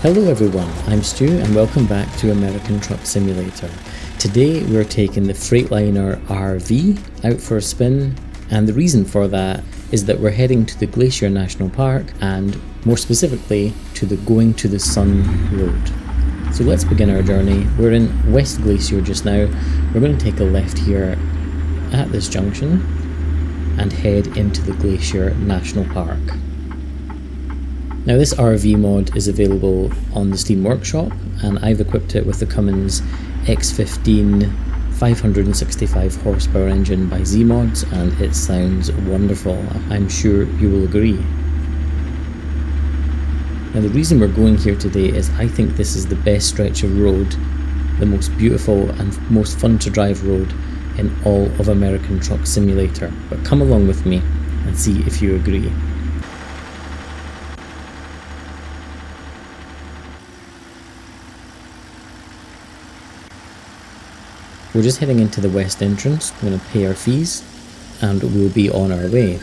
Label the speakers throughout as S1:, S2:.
S1: Hello everyone, I'm Stu and welcome back to American Truck Simulator. Today we're taking the Freightliner RV out for a spin, and the reason for that is that we're heading to the Glacier National Park and more specifically to the Going to the Sun Road. So let's begin our journey. We're in West Glacier just now. We're going to take a left here at this junction and head into the Glacier National Park. Now this RV mod is available on the Steam Workshop, and I've equipped it with the Cummins X15 565 horsepower engine by Z-Mods, and it sounds wonderful. I'm sure you will agree. Now the reason we're going here today is I think this is the best stretch of road, the most beautiful and most fun to drive road in all of American Truck Simulator. But come along with me and see if you agree. We're just heading into the west entrance. We're going to pay our fees and we'll be on our way.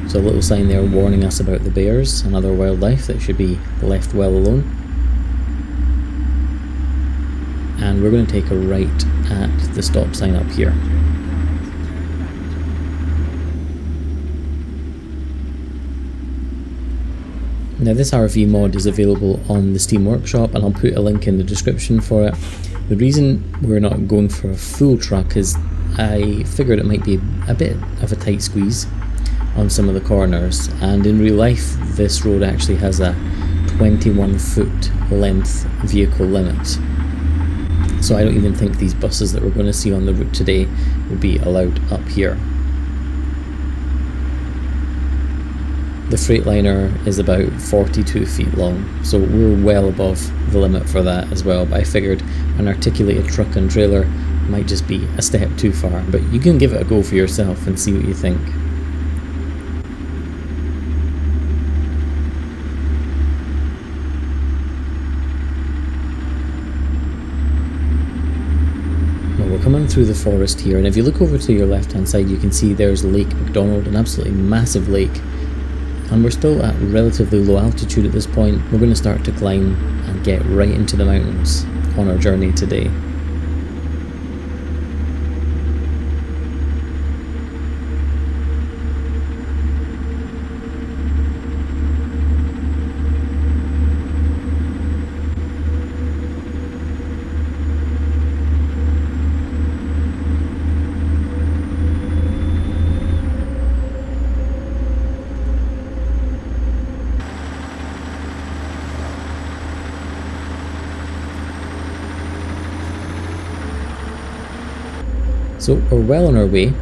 S1: So a little sign there warning us about the bears and other wildlife that should be left well alone. And we're going to take a right at the stop sign up here. Now this RV mod is available on the Steam Workshop, and I'll put a link in the description for it. The reason we're not going for a full truck is I figured it might be a bit of a tight squeeze on some of the corners, and in real life this road actually has a 21 foot length vehicle limit. So I don't even think these buses that we're going to see on the route today will be allowed up here. The Freightliner is about 42 feet long, so we're well above the limit for that as well, but I figured an articulated truck and trailer might just be a step too far, but you can give it a go for yourself and see what you think. Well, we're coming through the forest here, and if you look over to your left hand side you can see there's Lake McDonald, an absolutely massive lake. And we're still at relatively low altitude at this point. We're going to start to climb and get right into the mountains on our journey today. So we're well on our way,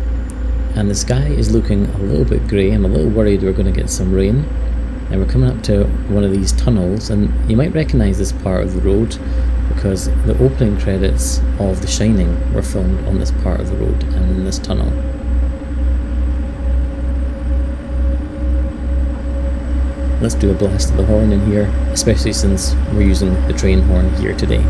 S1: and the sky is looking a little bit grey. I'm a little worried we're going to get some rain. And we're coming up to one of these tunnels, and you might recognise this part of the road because the opening credits of The Shining were filmed on this part of the road and in this tunnel. Let's do a blast of the horn in here, especially since we're using the train horn here today.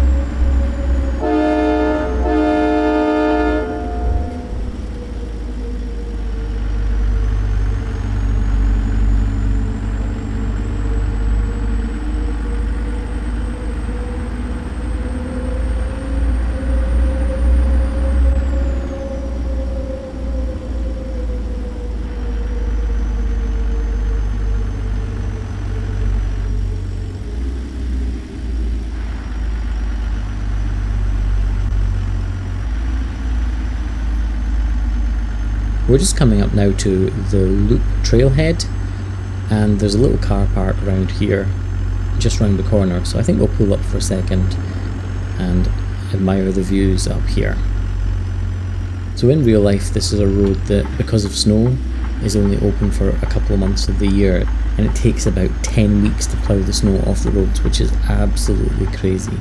S1: We're just coming up now to the Loop Trailhead, and there's a little car park around here, just round the corner, so I think we'll pull up for a second and admire the views up here. So in real life this is a road that, because of snow, is only open for a couple of months of the year, and it takes about 10 weeks to plough the snow off the roads, which is absolutely crazy.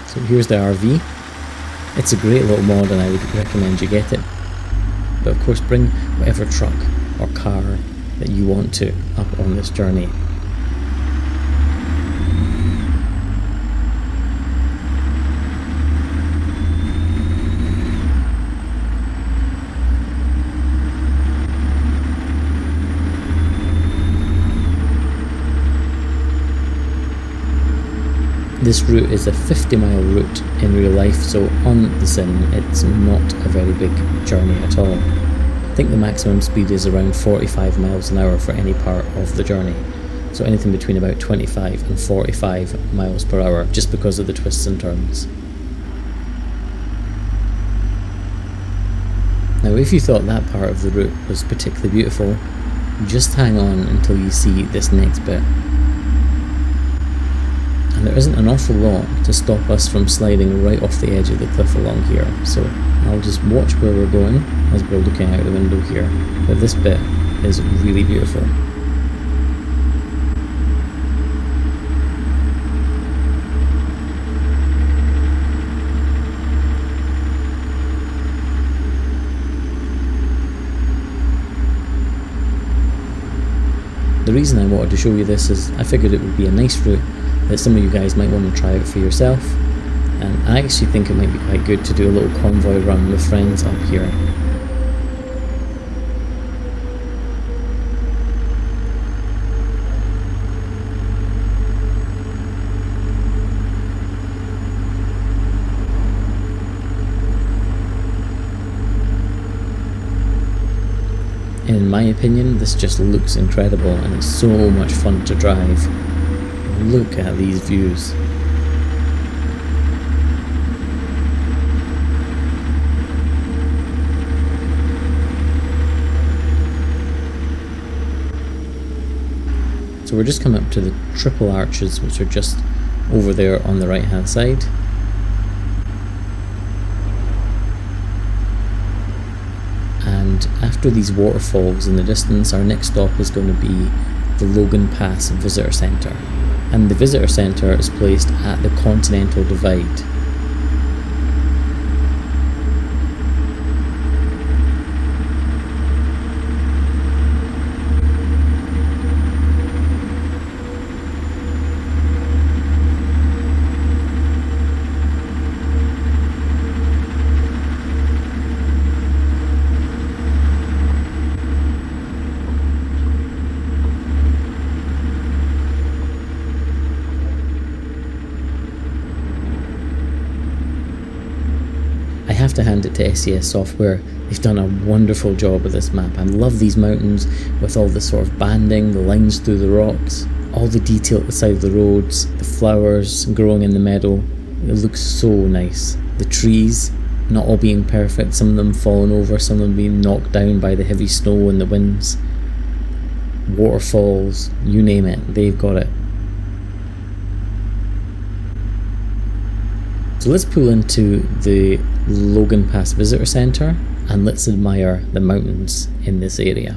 S1: So here's the RV. It's a great little mod and I would recommend you get it. But of course bring whatever truck or car that you want to up on this journey. This route is a 50-mile route in real life, so on the sim it's not a very big journey at all. I think the maximum speed is around 45 miles an hour for any part of the journey, so anything between about 25 and 45 miles per hour, just because of the twists and turns. Now if you thought that part of the route was particularly beautiful, just hang on until you see this next bit. And there isn't an awful lot to stop us from sliding right off the edge of the cliff along here, so I'll just watch where we're going as we're looking out the window here. But this bit is really beautiful. The reason I wanted to show you this is I figured it would be a nice route that some of you guys might want to try out for yourself, and I actually think it might be quite good to do a little convoy run with friends up here. In my opinion, this just looks incredible and it's so much fun to drive. Look at these views. So we're just coming up to the triple arches, which are just over there on the right hand side. And after these waterfalls in the distance, our next stop is going to be the Logan Pass Visitor Centre. And the Visitor Centre is placed at the Continental Divide. I have to hand it to SES Software. They've done a wonderful job with this map. I love these mountains with all the sort of banding, the lines through the rocks, all the detail at the side of the roads, the flowers growing in the meadow. It looks so nice. The trees, not all being perfect, some of them falling over, some of them being knocked down by the heavy snow and the winds. Waterfalls, you name it, they've got it. So let's pull into the Logan Pass Visitor Centre and let's admire the mountains in this area.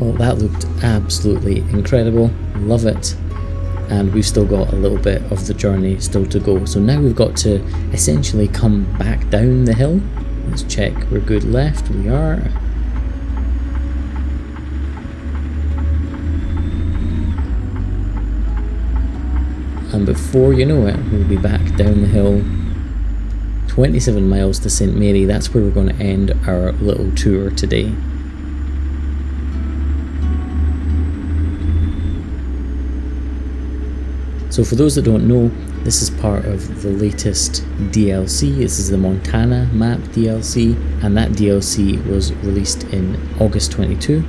S1: Well, that looked absolutely incredible, love it. And we've still got a little bit of the journey still to go. So now we've got to essentially come back down the hill. Let's check we're good left, we are. And before you know it, we'll be back down the hill. 27 miles to St Mary, that's where we're going to end our little tour today. So for those that don't know, this is part of the latest DLC. This is the Montana map DLC, and that DLC was released in August 22.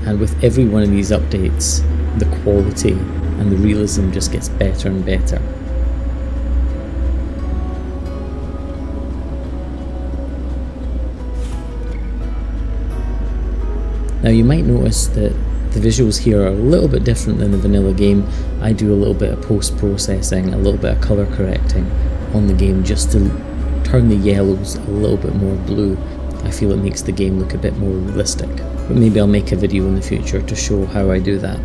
S1: And with every one of these updates, the quality and the realism just gets better and better. Now you might notice that the visuals here are a little bit different than the vanilla game. I do a little bit of post-processing, a little bit of colour correcting on the game just to turn the yellows a little bit more blue. I feel it makes the game look a bit more realistic. But maybe I'll make a video in the future to show how I do that.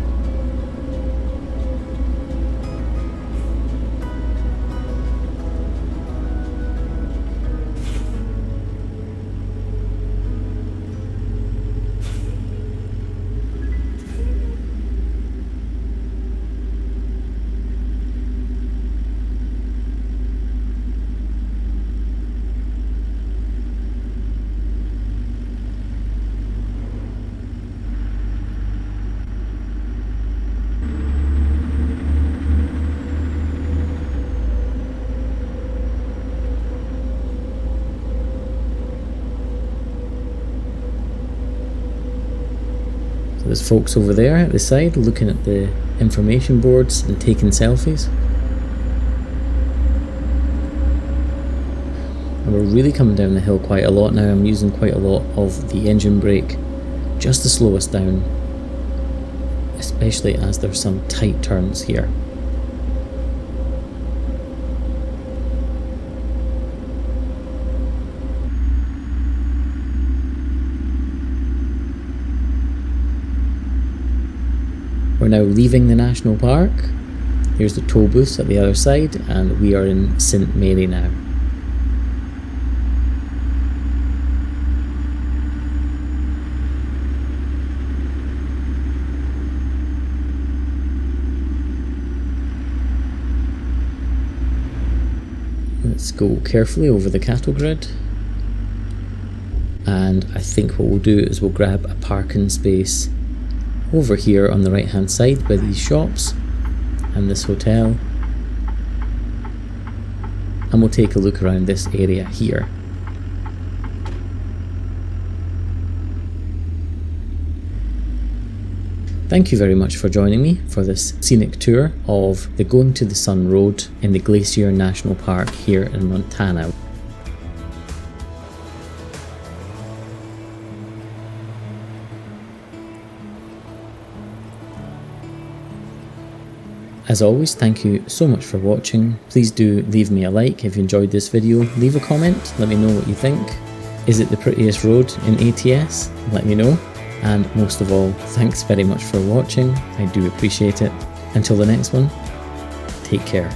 S1: There's folks over there at the side looking at the information boards and taking selfies. And we're really coming down the hill quite a lot now. I'm using quite a lot of the engine brake just to slow us down, especially as there's some tight turns here. We're now leaving the national park. Here's the toll booths at the other side, and we are in St Mary now. Let's go carefully over the cattle grid. And I think what we'll do is we'll grab a parking space over here on the right hand side by these shops and this hotel, and we'll take a look around this area here. Thank you very much for joining me for this scenic tour of the Going to the Sun Road in the Glacier National Park here in Montana. As always, thank you so much for watching. Please do leave me a like if you enjoyed this video. Leave a comment, let me know what you think. Is it the prettiest road in ATS? Let me know. And most of all, thanks very much for watching. I do appreciate it. Until the next one, take care.